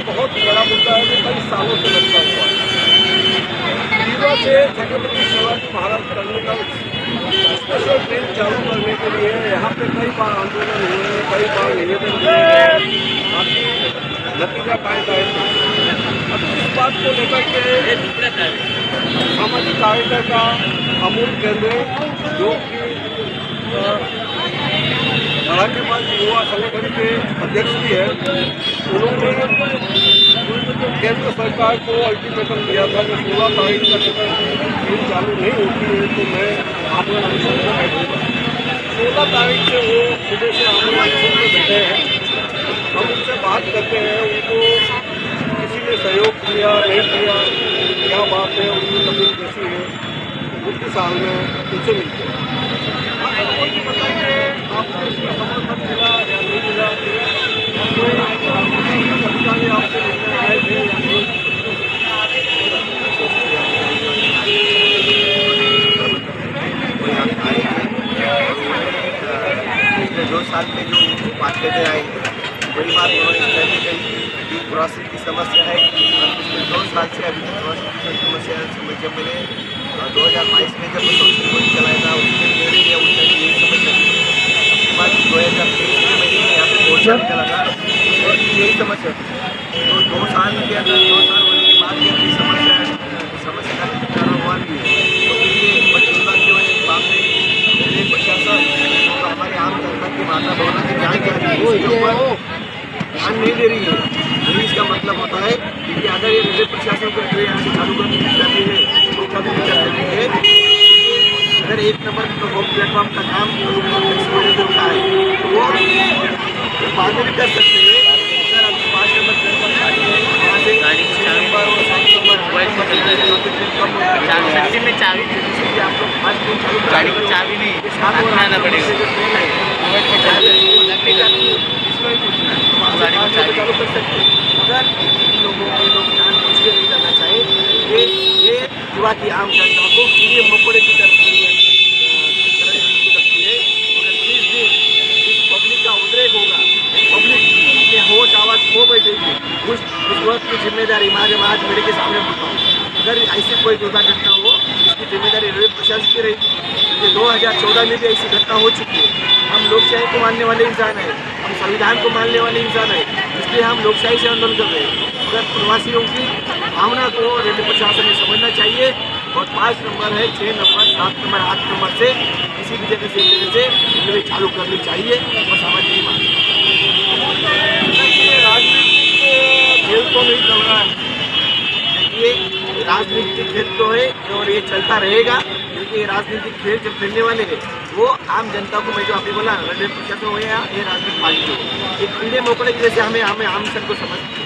बहुत बड़ा मुद्दा है जो कई सालों से लटका हुआ है। रीवा से Chhatrapati Shivaji Maharaj terminal special train चालू करने के लिए यहाँ पे कई बार आंदोलन हुए, कई बार निवेदन हुए, बाकी नतीजा पाया जाएगा। अब इस बात को लेकर के सामाजिक कार्यकर्ता अमूल केंद्रे जो कि धड़ाकेबाज युवा संगठन के अध्यक्ष भी है, उन्होंने केंद्र सरकार को अल्टीमेटम दिया था कि 16 तारीख तक ट्रेन चालू नहीं होती है तो मैं आंदोलन अनशन में बैठूंगा। 16 तारीख से वो सुबह से आंदोलन अनशन में बैठे हैं। हम उनसे बात करते हैं, उनको किसी ने सहयोग किया नहीं किया, क्या बात है, उनकी तकलीफ कैसी है, उनके साल में उनसे मिलते हैं। बताइए आपको इसका समर्थन मिला या नहीं मिला, अधिकारी आपसे मिलने आए थे या नहीं? पिछले 2 साल में जो बात करते आए वही बात उन्होंने कही क्रॉसिंग की समस्या है। पिछले 2 साल से अभी तक क्रॉसिंग की समस्या जब मैंने 2022 में जब सोशल मीडिया चलाया था उसके मेरे लिए उस टाइम यही समस्या थी। उसके बाद 2023 में मैंने यहाँ पे मोर्चा निकाला था और यही समस्या थी। तो 2 साल के अंदर 2 साल होने के बाद भी अपनी समस्या का निपटारा हुआ भी है। तो ये विभाग के वजह के मामले रेलवे प्रशासन तो हमारे आम जनता की माता भवना की जाँच जारी है, इसके ऊपर ध्यान नहीं दे रही है। यही इसका मतलब होता है कि अगर ये रेलवे प्रशासन को ट्रेन यहाँ से चालू करनी है तो कभी नहीं कर सकती है। अगर 1 नंबर प्लेटफॉर्म का काम होता है तो वो बाद में भी कर सकते हैं। अगर आपको 5 नंबर प्लेटफॉर्म खाली है वहाँ से गाड़ी की 6 नंबर और 7 नंबर मोबाइल में चल रहा है तो में चाबी आप लोग 5 ट्रेन चालू गाड़ी की चाबी नहीं साथ बनाना पड़ेगा। जो ट्रेन है मोबाइल में चाबी इसमें ही पूछना है तो गाड़ी को चालू कर सकते हैं। अगर लोगों के लोग जान पूछ के नहीं करना चाहिए, ये युवा की आम जनता को कीड़े मकोड़े की तरफ लगती है। अगर जिस दिन इस पब्लिक का उद्रेक होगा, पब्लिक के होश आवाज़ खो बैठेगी, उस वक्त की जिम्मेदारी आज मेरे के सामने बोलता हूँ। अगर ऐसी कोई दुर्घटना हो इसकी जिम्मेदारी रेलवे प्रशासन की रहेगी। क्योंकि 2014 में भी ऐसी घटना हो चुकी है। हम लोकशाही को मानने वाले इंसान हैं, हम संविधान को मानने वाले इंसान हैं, इसलिए हम लोकशाही से आंदोलन कर रहे हैं। अगर प्रवासियों की भावना को रेलवे प्रशासन ने समझना चाहिए और 5 नंबर है, 6 नंबर, 7 नंबर, 8 नंबर से किसी भी जगह से रेलवे चालू करनी चाहिए और समझ नहीं मानते। राजनीतिक खेल तो नहीं चल रहा है, देखिए राजनीतिक खेल तो है और ये चलता रहेगा। क्योंकि राजनीतिक खेल जब खेलने वाले हैं वो आम जनता को, मैं जो अभी बोला रेलवे प्रशासन हो या ये राजनीतिक पार्टी एक कीड़े मकोड़े की जैसे हमें आम सबको समझते हैं।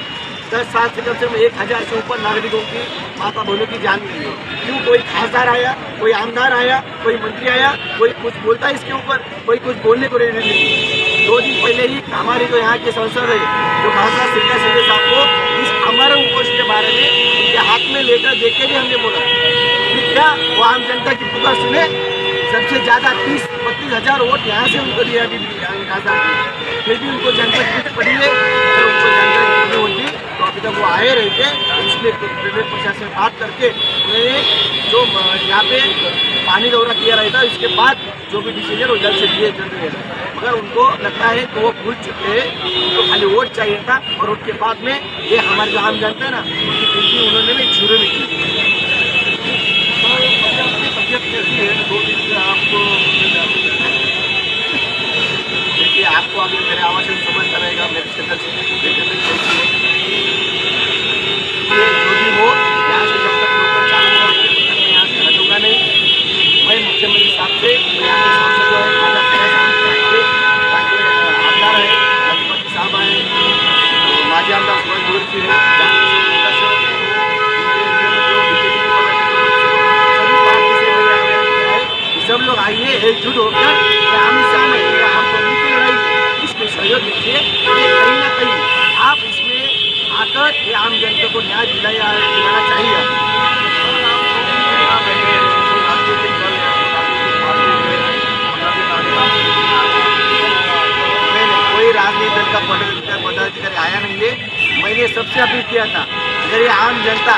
10 साल से कम से कम 1000 से ऊपर नागरिकों की माता बहनों की जान गई है। क्यों? कोई खासदार आया, कोई आमदार आया, कोई मंत्री आया, कोई कुछ बोलता है इसके ऊपर, कोई कुछ बोलने को रेडी नहीं। 2 दिन पहले ही हमारे जो यहाँ के सांसद है जो खासदार सिरका सिंह साहब को इस अमर पोस्ट के बारे में उनके हाथ में लेकर देख के भी हमने बोला क्या वो आम जनता की पुकार सुने। सबसे ज़्यादा 30-32 हज़ार वोट यहाँ से उनको दिया अभी खासदार, फिर भी उनको जनता की पड़ी है। अगर उनको जनता की होती तो अभी तक वो आए रहते। इसलिए रेलवे प्रशासन से बात करके उन्होंने जो यहाँ पे पानी दौरा किया रहता इसके बाद जो भी डिसीजन वो जल्द से दिए जल्द। मगर उनको लगता है कि वो भूल चुके हैं, उनको खाली वोट चाहिए था और वोट के बाद में ये हमारे जो आम जनता है ना उनकी गिनती उन्होंने भी शुरू में की। देखिए आपको अभी मेरे आवाज़ से समझ रहेगा मेरे क्षेत्र से ये जो भी हो यहाँ से जब तक लोकल चालू करेंगे यहाँ से हटूंगा नहीं। मैं मुख्यमंत्री साहब से यहाँ के सांसद जो है खाजा खैरा साहब से आमदार है रघुपति साहब आए, माजी आमदार सुभाष गोरसी है, सब लोग आइए एकजुट होकर आम इंसान है या हम पब्लिक की लड़ाई है इसमें सहयोग दीजिए। कहीं ना कहीं आप इसमें आकर ये आम जनता को न्याय दिलाना चाहिए। कोई राजनीति दल का पदाधिकारी आया नहीं है। मैंने सबसे अपील किया था, अगर ये आम जनता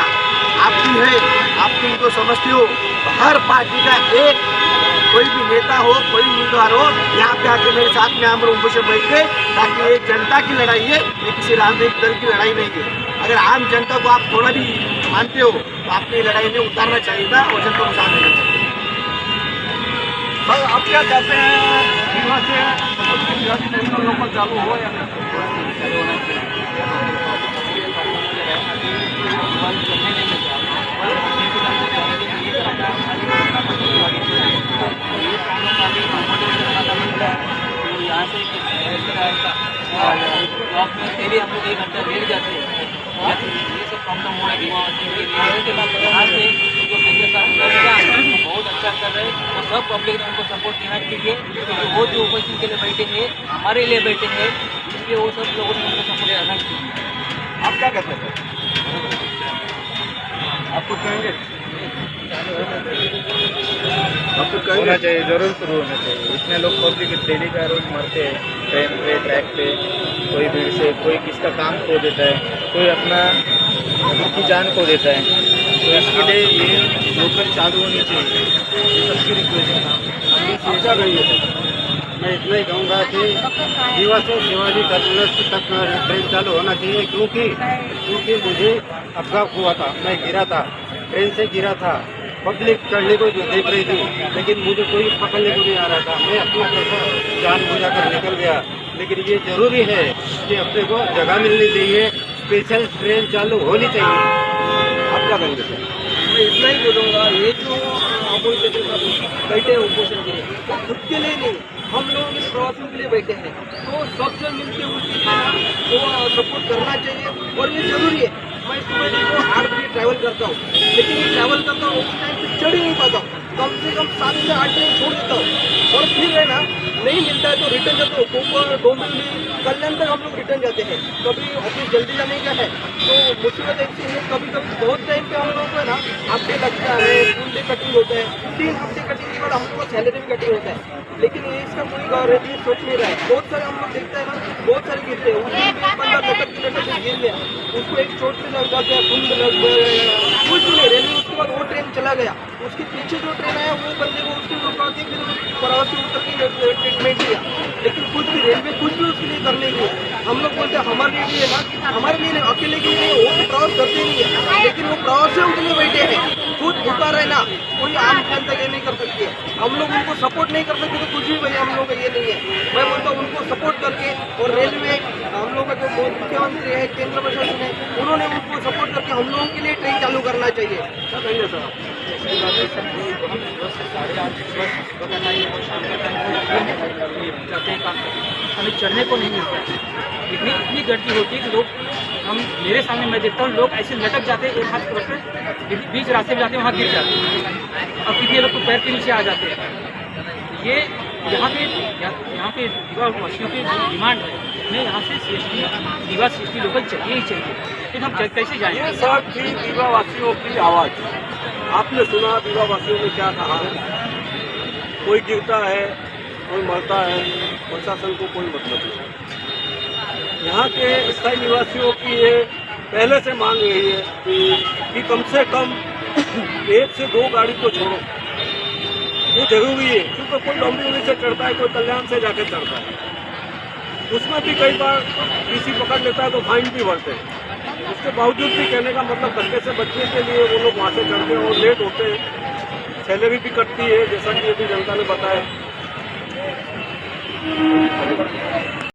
आपकी है, आप इनको समझते हो, तो हर पार्टी का एक कोई भी नेता हो, कोई उम्मीदवार हो, यहाँ पे आके मेरे साथ में हम लोग से बैठे, ताकि ये जनता की लड़ाई है, ये किसी राजनीतिक दल की लड़ाई नहीं है। अगर आम जनता को आप थोड़ा भी मानते हो तो आपने लड़ाई में उतारना चाहिए था और जनता को साथ देना चाहिए। सर आप क्या चाहते हैं, रीवा से लोकल चालू हो या यहाँ से ब्लॉक में डेली हम लोग 1 घंटा लेट जाते हैं। ये सब प्रॉब्लम हो रहा है रीवावासियों के लिए। यहाँ से जो मेजर साहब बहुत अच्छा कर रहे हैं और सब पब्लिक ने उनको सपोर्ट देना चाहिए, क्योंकि वो जो ओपन के लिए बैठे हैं, हमारे लिए बैठे हैं, इसलिए वो सब लोगों ने उनको सपोर्ट देना चाहिए। आप क्या कहते हैं? आपको कहेंगे होना चाहिए, जरूर शुरू होना चाहिए। इतने लोग पब्लिक डेली का रोज मरते हैं ट्रेन पे, ट्रैक पे, कोई भीड़ से, कोई किसका काम खो देता है, कोई अपना खुद की जान खो देता है। तो इसके लिए ये लोकल चालू होनी चाहिए, ये सबकी रिक्वेस्ट है। क्या कहिए? मैं इतना ही कहूँगा कि रीवा से शिवाजी टर्मिनस तक ट्रेन चालू होना चाहिए, क्योंकि मुझे अपघात हुआ था, मैं गिरा था, ट्रेन से गिरा था, पब्लिक चढ़ने को देख रही थी, लेकिन मुझे कोई पकड़ने को नहीं आ रहा था। मैं अपना कैसा जान बुझा कर निकल गया। लेकिन ये जरूरी है कि अपने को जगह मिलनी चाहिए, स्पेशल ट्रेन चालू होनी चाहिए। आप क्या कहेंगे सर? मैं इतना ही बोलूँगा, ये जो अपोजिशन बैठे हैं ओपोजिशन के लिए, वो खुद के लिए नहीं, हम लोग इस प्रवासियों के लिए बैठे हैं, तो सबसे मिलके उनकी वो सपोर्ट करना चाहिए और ये जरूरी है। मैं सुबह देखो 8 बजे ट्रैवल करता हूँ, लेकिन ये ट्रैवल करता हूँ उस टाइम पे चढ़ ही नहीं पाता हूँ, कम से कम 7 से 8 ट्रेन छोड़ देता हूँ और फिर है ना नहीं मिलता है तो रिटर्न जाता हूँ। कोपर, डोंबिवली, कल्याण तक हम लोग रिटर्न जाते हैं। कभी ऑफिस जल्दी जाने का है तो मुसीबत ऐसी है, कभी कभी बहुत टाइम पे हम लोग को है ना हफ्ते लगता है, फुल डे कटिंग होता है, 3 हफ्ते कटिंग के बाद हम लोग को सैलरी भी कटिंग होता है, लेकिन ये इसका कोई गवर्नमेंट सोच नहीं रहा है। बहुत सारे हम लोग देखते हैं ना, बहुत सारे गिरते हैं, उसमें एक बंदा लटक के गिर गया, उसको एक चोट पे लग गया, खून लग गया, कुछ नहीं रेलवे, उसके बाद वो ट्रेन चला गया, उसके पीछे जो ट्रेन आया वो बंदे को उसके ऊपर फिर प्रवासी उतर के ट्रीटमेंट दिया, लेकिन कुछ भी रेलवे कुछ भी उसके लिए करने नहीं है। हम लोग बोलते हैं हमारे लिए भी है ना, हमारे लिए नहीं, अकेले के लिए वो तो प्रवास करते नहीं है, लेकिन वो प्रवासियों के लिए बैठे हैं, खुद भूखा रहना कोई आम जनता ये नहीं कर सकती है। हम लोग उनको सपोर्ट नहीं कर सकते तो कुछ भी भाई हम लोग का ये नहीं है। मैं बोलता हूँ उनको सपोर्ट करके, और रेलवे हम लोग का जो मुख्यमंत्री है, केंद्र प्रशासन है, उन्होंने उनको सपोर्ट करके हम लोगों के लिए ट्रेन चालू करना चाहिए। क्या कहेंगे सर? जाते हैं काम करते, हमें चढ़ने को नहीं मिलता है। इतनी गर्दी होती है कि लोग, हम मेरे सामने मैं देखता हूँ लोग ऐसे लटक जाते हैं, एक हाथ पकड़कर बीच रास्ते में जाते हैं, वहाँ गिर जाते हैं और कितने लोग तो पैर के नीचे आ जाते हैं। ये यहाँ पे रीवावासियों की डिमांड है, हमें यहाँ से CST रीवा CST लोकल चाहिए ही चाहिए, फिर हम कैसे जाएंगे? ये सर थी रीवावासियों की आवाज़। आपने सुना रीवावासियों ने क्या कहा है? कोई गिरता है, कोई मरता है, प्रशासन को कोई मतलब नहीं। यहाँ के स्थायी निवासियों की ये पहले से मांग रही है कि कम से कम 1 से 2 गाड़ी को छोड़ो, ये जरूरी है, क्योंकि कोई डोंबिवली से चढ़ता है, कोई कल्याण से जाकर चढ़ता है, उसमें भी कई बार टीसी पकड़ लेता है तो फाइन भी भरते हैं। उसके बावजूद भी कहने का मतलब धक्के से बचने के लिए वो लोग वहाँ से चढ़ते हैं और लेट होते हैं, सैलरी भी कटती है, जैसा कि अभी जनता ने बताया।